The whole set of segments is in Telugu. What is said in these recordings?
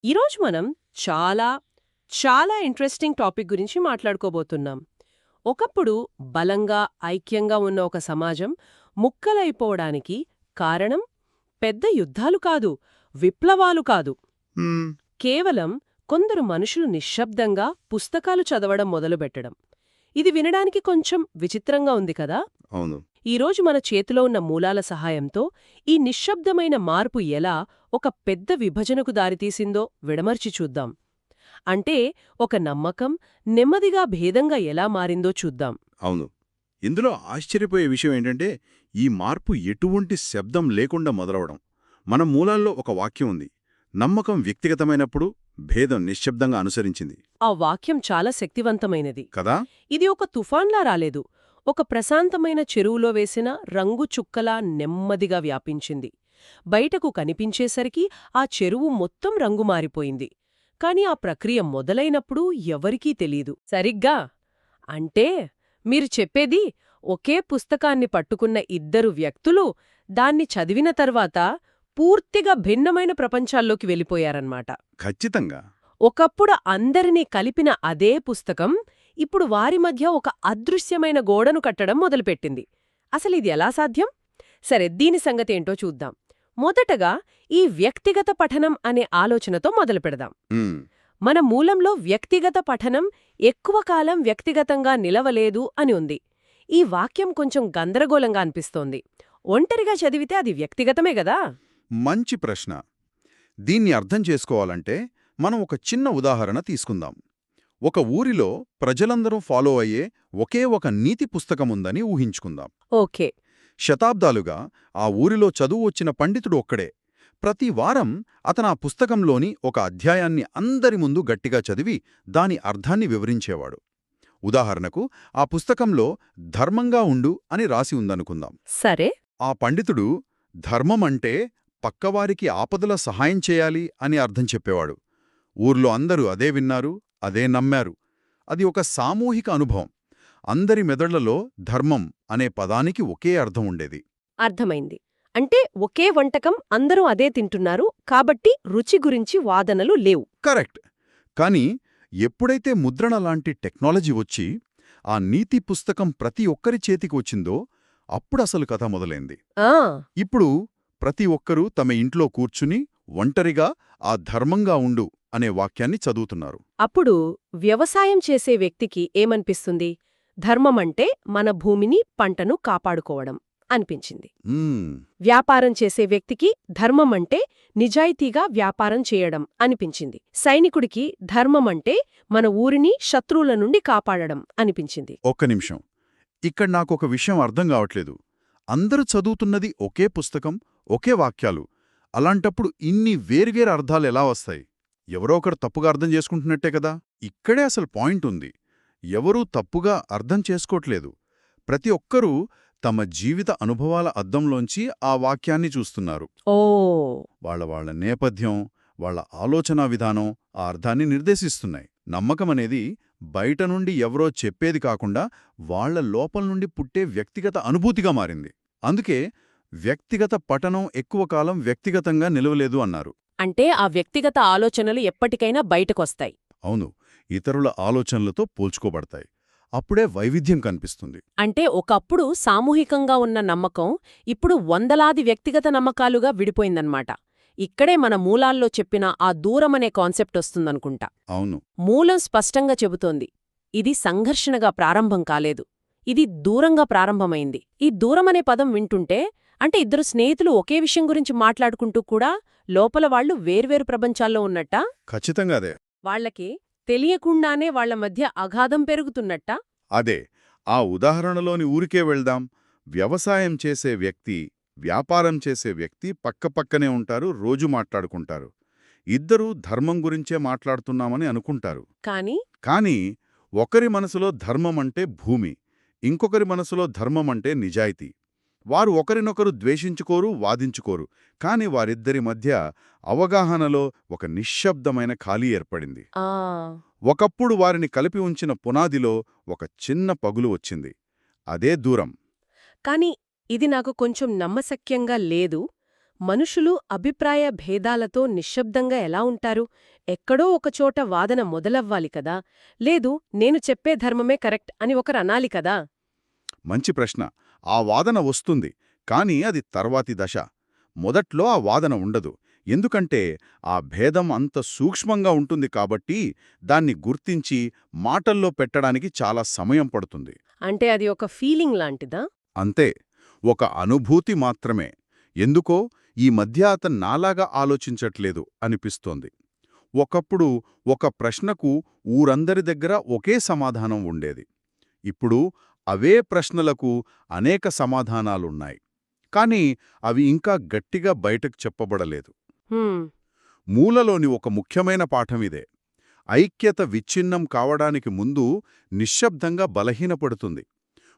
ఈరోజు మనం చాలా చాలా ఇంట్రెస్టింగ్ టాపిక్ గురించి మాట్లాడుకోబోతున్నాం. ఒకప్పుడు బలంగా ఐక్యంగా ఉన్న ఒక సమాజం ముక్కలైపోవడానికి కారణం పెద్ద యుద్ధాలు కాదు, విప్లవాలు కాదు. హ్మ్. కేవలం కొందరు మనుషులు నిశ్శబ్దంగా పుస్తకాలు చదవడం మొదలుపెట్టడం. ఇది వినడానికి కొంచెం విచిత్రంగా ఉంది కదా. అవును. ఈరోజు మన చేతిలో ఉన్న మూలాల సహాయంతో ఈ నిశ్శబ్దమైన మార్పు ఎలా ఒక పెద్ద విభజనకు దారితీసిందో విడమర్చి చూద్దాం. అంటే ఒక నమ్మకం నెమ్మదిగా భేదంగా ఎలా మారిందో చూద్దాం. అవును. ఇందులో ఆశ్చర్యపోయే విషయం ఏంటంటే, ఈ మార్పు ఎటువంటి శబ్దం లేకుండా మొదలవడం. మన మూలాల్లో ఒక వాక్యం ఉంది. నమ్మకం వ్యక్తిగతమైనప్పుడు భేదం నిశ్శబ్దంగా అనుసరించింది. ఆ వాక్యం చాలా శక్తివంతమైనది. కదా? ఇది ఒక తుఫాన్లా రాలేదు. ఒక ప్రశాంతమైన చెరువులో వేసిన రంగు చుక్కలా నెమ్మదిగా వ్యాపించింది. బయటకు కనిపించేసరికి ఆ చెరువు మొత్తం రంగు మారిపోయింది. కాని ఆ ప్రక్రియ మొదలైనప్పుడు ఎవరికీ తెలీదు. సరిగ్గా అంటే మీరు చెప్పేది ఒకే పుస్తకాన్ని పట్టుకున్న ఇద్దరు వ్యక్తులు దాన్ని చదివిన తర్వాత పూర్తిగా భిన్నమైన ప్రపంచాల్లోకి వెళ్ళిపోయారన్నమాట. ఖచ్చితంగా. ఒకప్పుడు అందరినీ కలిపిన అదే పుస్తకం ఇప్పుడు వారి మధ్య ఒక అదృశ్యమైన గోడను కట్టడం మొదలుపెట్టింది. అసలిది ఎలా సాధ్యం? సరే, దీని సంగతేంటో చూద్దాం. మొదటగా ఈ వ్యక్తిగత పఠనం అనే ఆలోచనతో మొదలుపెడదాం. హ్మ్. మన మూలంలో వ్యక్తిగత పఠనం ఎక్కువ కాలం వ్యక్తిగతంగా నిలవలేదు అని ఉంది. ఈ వాక్యం కొంచెం గందరగోళంగా అనిపిస్తోంది. ఒంటరిగా చదివితే అది వ్యక్తిగతమే గదా. మంచి ప్రశ్న. దీన్ని అర్థం చేసుకోవాలంటే మనం ఒక చిన్న ఉదాహరణ తీసుకుందాం. ఒక ఊరిలో ప్రజలందరూ ఫాలో అయ్యే ఒకే ఒక నీతి పుస్తకముందని ఊహించుకుందాం. ఓకే. శతాబ్దాలుగా ఆ ఊరిలో చదువు వచ్చిన పండితుడు ఒక్కడే. ప్రతి వారం అతనా పుస్తకంలోని ఒక అధ్యాయాన్ని అందరి ముందు గట్టిగా చదివి దాని అర్థాన్ని వివరించేవాడు. ఉదాహరణకు ఆ పుస్తకంలో ధర్మంగా ఉండు అని రాసి ఉందనుకుందాం. సరే. ఆ పండితుడు ధర్మమంటే పక్కవారికి ఆపదల సహాయం చేయాలి అని అర్థం చెప్పేవాడు. ఊర్లో అందరూ అదే విన్నారు, అదే నమ్మారు. అది ఒక సామూహిక అనుభవం. అందరి మెదళ్లలో ధర్మం అనే పదానికి ఒకే అర్థం ఉండేది. అర్థమైంది. అంటే ఒకే వంటకం అందరూ అదే తింటున్నారు కాబట్టి రుచి గురించి వాదనలు లేవు. కరెక్ట్. కానీ ఎప్పుడైతే ముద్రణ లాంటి టెక్నాలజీ వచ్చి ఆ నీతి పుస్తకం ప్రతి ఒక్కరి చేతికి వచ్చిందో అప్పుడసలు కథ మొదలైంది. ఆ ఇప్పుడు ప్రతి ఒక్కరూ తమ ఇంట్లో కూర్చుని ఒంటరిగా ఆ ధర్మంగా ఉండు అనే వాక్యాన్ని చదువుతున్నారు. అప్పుడు వ్యవసాయం చేసే వ్యక్తికి ఏమనిపిస్తుంది? ధర్మమంటే మన భూమిని, పంటను కాపాడుకోవడం అనిపించింది. మ్మ్. వ్యాపారం చేసే వ్యక్తికి ధర్మమంటే నిజాయితీగా వ్యాపారం చేయడం అనిపించింది. సైనికుడికి ధర్మమంటే మన ఊరిని శత్రువుల నుండి కాపాడడం అనిపించింది. ఒక్క నిమిషం. ఇక్కడ నాకొక విషయం అర్థం కావట్లేదు. అందరూ చదువుతున్నది ఒకే పుస్తకం, ఒకే వాక్యాలు. అలాంటప్పుడు ఇన్ని వేర్వేరు అర్థాలు ఎలా వస్తాయి? ఎవరో ఒకరు తప్పుగా అర్థం చేసుకుంటున్నట్టే కదా. ఇక్కడే అసలు పాయింట్ ఉంది. ఎవరూ తప్పుగా అర్థం చేసుకోవట్లేదు. ప్రతి ఒక్కరూ తమ జీవిత అనుభవాల అద్దంలోంచి ఆ వాక్యాన్ని చూస్తున్నారు. ఓ వాళ్ళ నేపథ్యం, వాళ్ళ ఆలోచనా విధానం ఆ అర్థాన్ని నిర్దేశిస్తున్నాయి. నమ్మకమనేది బయట నుండి ఎవరో చెప్పేది కాకుండా వాళ్ళ లోపల నుండి పుట్టే వ్యక్తిగత అనుభూతిగా మారింది. అందుకే వ్యక్తిగత పఠనం ఎక్కువ కాలం వ్యక్తిగతంగా నిలవలేదు అన్నారు. అంటే ఆ వ్యక్తిగత ఆలోచనలు ఎప్పటికైనా బయటకొస్తాయి. అవును, ఇతరుల ఆలోచనలతో పోల్చుకోబడతాయి. అప్పుడే వైవిధ్యం కనిపిస్తుంది. అంటే ఒకప్పుడు సామూహికంగా ఉన్న నమ్మకం ఇప్పుడు వందలాది వ్యక్తిగత నమ్మకాలుగా విడిపోయిందన్నమాట. ఇక్కడే మన మూలాల్లో చెప్పిన ఆ దూరమనే కాన్సెప్ట్ వస్తుందనుకుంటా. అవును. మూలం స్పష్టంగా చెబుతోంది. ఇది సంఘర్షణగా ప్రారంభం కాలేదు. ఇది దూరంగా ప్రారంభమైంది. ఈ దూరమనే పదం వింటుంటే అంటే ఇద్దరు స్నేహితులు ఒకే విషయం గురించి మాట్లాడుకుంటూ కూడా లోపల వాళ్ళు వేర్వేరు ప్రపంచాల్లో ఉన్నట్టా? ఖచ్చితంగా అదే. వాళ్లకి తెలియకుండానే వాళ్ల మధ్య అగాధం పెరుగుతున్నట్టా? అదే. ఆ ఉదాహరణలోని ఊరికే వెళ్దాం. వ్యవసాయం చేసే వ్యక్తి, వ్యాపారం చేసే వ్యక్తి పక్కపక్కనే ఉంటారు, రోజు మాట్లాడుకుంటారు. ఇద్దరూ ధర్మం గురించే మాట్లాడుతున్నామని అనుకుంటారు. కానీ ఒకరి మనసులో ధర్మమంటే భూమి, ఇంకొకరి మనసులో ధర్మమంటే నిజాయితీ. వారు ఒకరినొకరు ద్వేషించుకోరు, వాదించుకోరు. కాని వారిద్దరి మధ్య అవగాహనలో ఒక నిశ్శబ్దమైన ఖాళీ ఏర్పడింది. ఒకప్పుడు వారిని కలిపి ఉంచిన పునాదిలో ఒక చిన్న పగులు వచ్చింది. అదే దూరం. కాని ఇది నాకు కొంచెం నమ్మశక్యంగా లేదు. మనుషులు అభిప్రాయ భేదాలతో నిశ్శబ్దంగా ఎలా ఉంటారు? ఎక్కడో ఒకచోట వాదన మొదలవ్వాలి కదా, లేదు నేను చెప్పే ధర్మమే కరెక్ట్ అని ఒకరనాలి కదా. మంచి ప్రశ్న. ఆ వాదన వస్తుంది, కానీ అది తర్వాతి దశ. మొదట్లో ఆ వాదన ఉండదు. ఎందుకంటే ఆ భేదం అంత సూక్ష్మంగా ఉంటుంది కాబట్టి దాన్ని గుర్తించి మాటల్లో పెట్టడానికి చాలా సమయం పడుతుంది. అంటే అది ఒక ఫీలింగ్ లాంటిదా? అంతే, ఒక అనుభూతి మాత్రమే. ఎందుకో ఈ మధ్య అతను నాలాగా ఆలోచించట్లేదు అనిపిస్తోంది. ఒకప్పుడు ఒక ప్రశ్నకు ఊరందరి దగ్గర ఒకే సమాధానం ఉండేది. ఇప్పుడు అవే ప్రశ్నలకు అనేక సమాధానాలున్నాయి. కానీ అవి ఇంకా గట్టిగా బయటకు చెప్పబడలేదు. హ్మ్. మూలలోని ఒక ముఖ్యమైన పాఠమిదే. ఐక్యత విచ్ఛిన్నం కావడానికి ముందు నిశ్శబ్దంగా బలహీనపడుతుంది.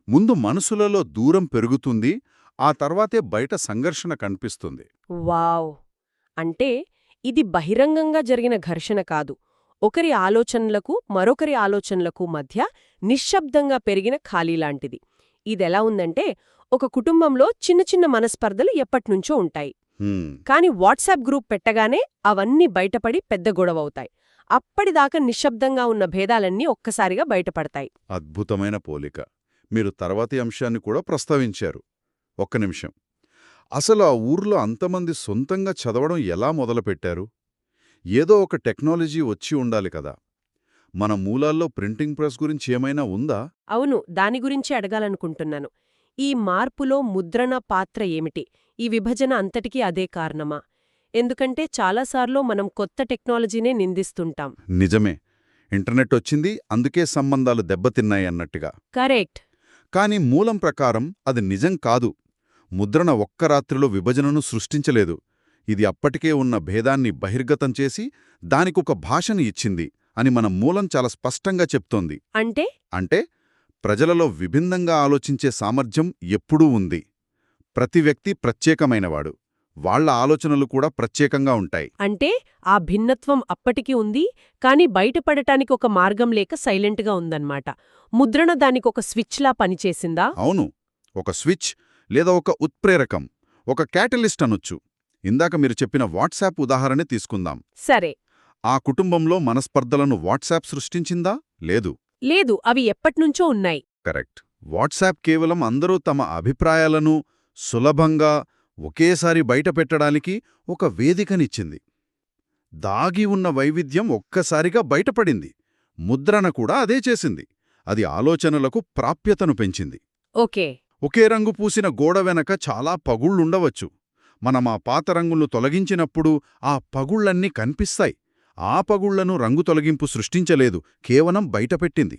ముందు మనసులలో దూరం పెరుగుతుంది, ఆ తర్వాతే బయట సంఘర్షణ కనిపిస్తుంది. వావ్! అంటే ఇది బహిరంగంగా జరిగిన ఘర్షణ కాదు. ఒకరి ఆలోచనలకు మరొకరి ఆలోచనలకు మధ్య నిశ్శబ్దంగా పెరిగిన ఖాళీ లాంటిది. ఇదెలా ఉందంటే, ఒక కుటుంబంలో చిన్న చిన్న మనస్పర్ధలు ఎప్పట్నుంచో ఉంటాయి. హ్మ్, కాని వాట్సాప్ గ్రూప్ పెట్టగానే అవన్నీ బయటపడి పెద్ద గొడవవుతాయి. అప్పటిదాకా నిశ్శబ్దంగా ఉన్న భేదాలన్నీ ఒక్కసారిగా బయటపడతాయి. అద్భుతమైన పోలిక. మీరు తర్వాతి అంశాన్ని కూడా ప్రస్తావించారు. ఒక్క నిమిషం. అసలు ఆ ఊర్లో అంతమంది సొంతంగా చదవడం ఎలా మొదలుపెట్టారు? ఏదో ఒక టెక్నాలజీ వచ్చి ఉండాలి కదా. మన మూలాల్లో ప్రింటింగ్ ప్రెస్ గురించి ఏమైనా ఉందా? అవును, దాని గురించి అడగాలనుకుంటున్నాను. ఈ మార్పులో ముద్రణ పాత్ర ఏమిటి? ఈ విభజన అంతటికీ అదే కారణమా? ఎందుకంటే చాలాసార్లు మనం కొత్త టెక్నాలజీనే నిందిస్తుంటాం. నిజమే. ఇంటర్నెట్ వచ్చింది, అందుకే సంబంధాలు దెబ్బతిన్నాయి అన్నట్టుగా. కరెక్ట్. కాని మూలం ప్రకారం అది నిజం కాదు. ముద్రణ ఒక్క రాత్రిలో విభజనను సృష్టించలేదు. ఇది అప్పటికే ఉన్న భేదాన్ని బహిర్గతం చేసి దానికొక భాషని ఇచ్చింది అని మన మూలం చాలా స్పష్టంగా చెప్తోంది. అంటే అంటే ప్రజలలో విభిన్నంగా ఆలోచించే సామర్థ్యం ఎప్పుడూ ఉంది. ప్రతి వ్యక్తి ప్రత్యేకమైనవాడు. వాళ్ల ఆలోచనలు కూడా ప్రత్యేకంగా ఉంటాయి. అంటే ఆ భిన్నత్వం అప్పటికీ ఉంది, కాని బయటపడటానికి ఒక మార్గం లేక సైలెంట్గా ఉందన్నమాట. ముద్రణ దానికొక స్విచ్లా పనిచేసిందా? అవును, ఒక స్విచ్ లేదా ఒక ఉత్ప్రేరకం, ఒక క్యాటలిస్ట్ అనొచ్చు. ఇందాక మీరు చెప్పిన వాట్సాప్ ఉదాహరణ తీసుకుందాం. సరే. ఆ కుటుంబంలో మనస్పర్ధలను వాట్సాప్ సృష్టించిందా? లేదు. లేదు, అవి ఎప్పట్నుంచో ఉన్నాయి. కరెక్ట్. వాట్సాప్ కేవలం అందరూ తమ అభిప్రాయాలను సులభంగా ఒకేసారి బయటపెట్టడానికి ఒక వేదికనిచ్చింది. దాగి ఉన్న వైవిధ్యం ఒక్కసారిగా బయటపడింది. ముద్రణ కూడా అదే చేసింది. అది ఆలోచనలకు ప్రాప్యతను పెంచింది. ఓకే. ఒకే రంగు పూసిన గోడ వెనక చాలా పగుళ్లుండవచ్చు. మనం ఆ పాత రంగులను తొలగించినప్పుడు ఆ పగుళ్లన్నీ కనిపిస్తాయి. ఆ పగుళ్లను రంగు తొలగింపు సృష్టించలేదు, కేవలం బయటపెట్టింది.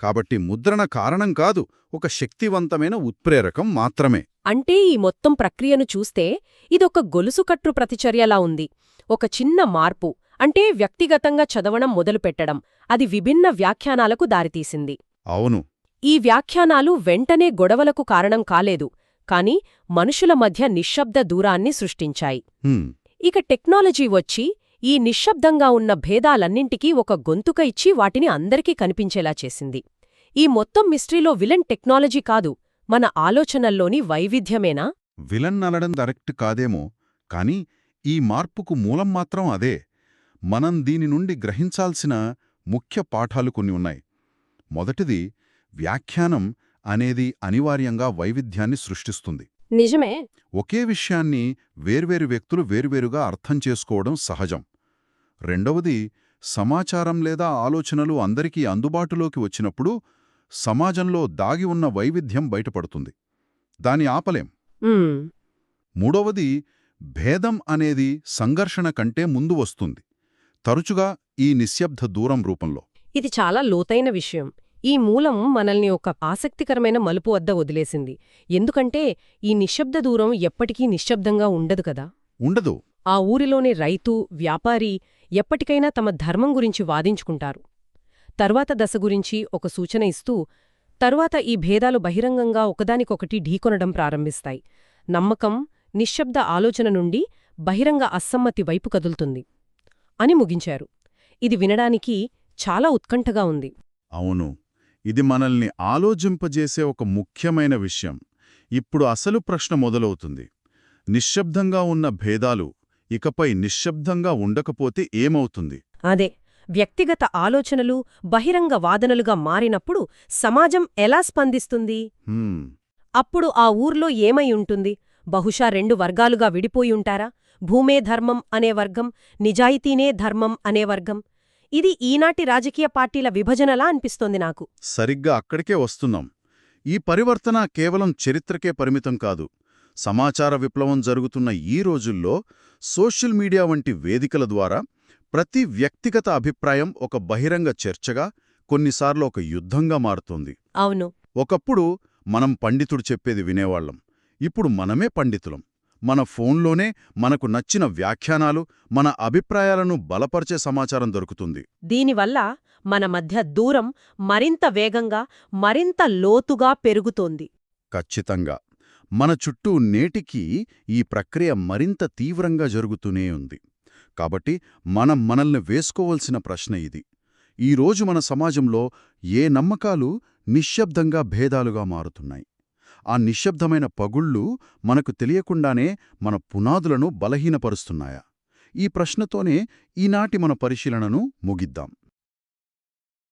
కాబట్టి ముద్రణ కారణం కాదు, ఒక శక్తివంతమైన ఉత్ప్రేరకం మాత్రమే. అంటే ఈ మొత్తం ప్రక్రియను చూస్తే ఇదొక గొలుసుకట్టు ప్రతిచర్యలా ఉంది. ఒక చిన్న మార్పు, అంటే వ్యక్తిగతంగా చదవడం మొదలుపెట్టడం, అది విభిన్న వ్యాఖ్యానాలకు దారితీసింది. అవును. ఈ వ్యాఖ్యానాలు వెంటనే గొడవలకు కారణం కాలేదు, కాని మనుషుల మధ్య నిశ్శబ్ద దూరాన్ని సృష్టించాయి. హ్మ్. ఇక టెక్నాలజీ వచ్చి ఈ నిశ్శబ్దంగా ఉన్న భేదాలన్నింటికీ ఒక గొంతుక ఇచ్చి వాటిని అందరికీ కనిపించేలా చేసింది. ఈ మొత్తం మిస్టరీలో విలన్ టెక్నాలజీ కాదు, మన ఆలోచనల్లోని వైవిధ్యమేనా? విలన్ అనడం కరెక్ట్ కాదేమో, కాని ఈ మార్పుకు మూలం మాత్రం అదే. మనం దీని నుండి గ్రహించాల్సిన ముఖ్య పాఠాలు కొన్ని ఉన్నాయి. మొదటిది, వ్యాఖ్యానం అనేది అనివార్యంగా వైవిధ్యాన్ని సృష్టిస్తుంది. నిజమే. ఒకే విషయాన్ని వేర్వేరు వ్యక్తులు వేర్వేరుగా అర్థం చేసుకోవడం సహజం. రెండవది, సమాచారం లేదా ఆలోచనలు అందరికీ అందుబాటులోకి వచ్చినప్పుడు సమాజంలో దాగి ఉన్న వైవిధ్యం బయటపడుతుంది. దాని ఆపలేం. మూడవది, భేదం అనేది సంఘర్షణ కంటే ముందు వస్తుంది, తరచుగా ఈ నిశ్శబ్ద దూరం రూపంలో. ఇది చాలా లోతైన విషయం. ఈ మూలం మనల్ని ఒక ఆసక్తికరమైన మలుపు వద్ద వదిలేసింది. ఎందుకంటే ఈ నిశ్శబ్ద దూరం ఎప్పటికీ నిశ్శబ్దంగా ఉండదు కదా. ఉండదు. ఆ ఊరిలోని రైతు, వ్యాపారి ఎప్పటికైనా తమ ధర్మం గురించి వాదించుకుంటారు. తర్వాత దశ గురించి ఒక సూచన ఇస్తూ, తరువాత ఈ భేదాలు బహిరంగంగా ఒకదానికొకటి ఢీకొనడం ప్రారంభిస్తాయి. నమ్మకం, నిశ్శబ్ద ఆలోచన నుండి బహిరంగ అసమ్మతి వైపు కదులుతుంది అని ముగించారు. ఇది వినడానికి చాలా ఉత్కంఠగా ఉంది. అవును, ఇది మనల్ని ఆలోచింపజేసే ఒక ముఖ్యమైన విషయం. ఇప్పుడు అసలు ప్రశ్న మొదలవుతుంది. నిశ్శబ్దంగా ఉన్న భేదాలు ఇకపై నిశ్శబ్దంగా ఉండకపోతే ఏమవుతుంది? అదే వ్యక్తిగత ఆలోచనలు బహిరంగ వాదనలుగా మారినప్పుడు సమాజం ఎలా స్పందిస్తుంది? హ్మ్, అప్పుడు ఆ ఊర్లో ఏమై ఉంటుంది? బహుశా 2 వర్గాలుగా విడిపోయుంటారా? భూమే ధర్మం అనే వర్గం, నిజాయితీనే ధర్మం అనే వర్గం. ఇది ఈనాటి రాజకీయ పార్టీల విభజనలా అనిపిస్తోంది నాకు. సరిగ్గా అక్కడికే వస్తున్నాం. ఈ పరివర్తన కేవలం చరిత్రకే పరిమితం కాదు. సమాచార విప్లవం జరుగుతున్న ఈ రోజుల్లో సోషల్ మీడియా వంటి వేదికల ద్వారా ప్రతి వ్యక్తిగత అభిప్రాయం ఒక బహిరంగ చర్చగా, కొన్నిసార్లు ఒక యుద్ధంగా మారుతోంది. అవును. ఒకప్పుడు మనం పండితుడు చెప్పేది వినేవాళ్లం. ఇప్పుడు మనమే పండితులం. మన ఫోన్లోనే మనకు నచ్చిన వ్యాఖ్యానాలు, మన అభిప్రాయాలను బలపరిచే సమాచారం దొరుకుతుంది. దీనివల్ల మన మధ్య దూరం మరింత వేగంగా, మరింత లోతుగా పెరుగుతోంది. ఖచ్చితంగా. మన చుట్టూ నేటికీ ఈ ప్రక్రియ మరింత తీవ్రంగా జరుగుతూనే ఉంది. కాబట్టి మనం మనల్ని వేసుకోవలసిన ప్రశ్న ఇది. ఈరోజు మన సమాజంలో ఏ నమ్మకాలు నిశ్శబ్దంగా భేదాలుగా మారుతున్నాయి? ఆ నిశ్శబ్దమైన పగుళ్ళు మనకు తెలియకుండానే మన పునాదులను బలహీనపరుస్తున్నాయా? ఈ ప్రశ్నతోనే ఈనాటి మన పరిశీలనను ముగిద్దాం.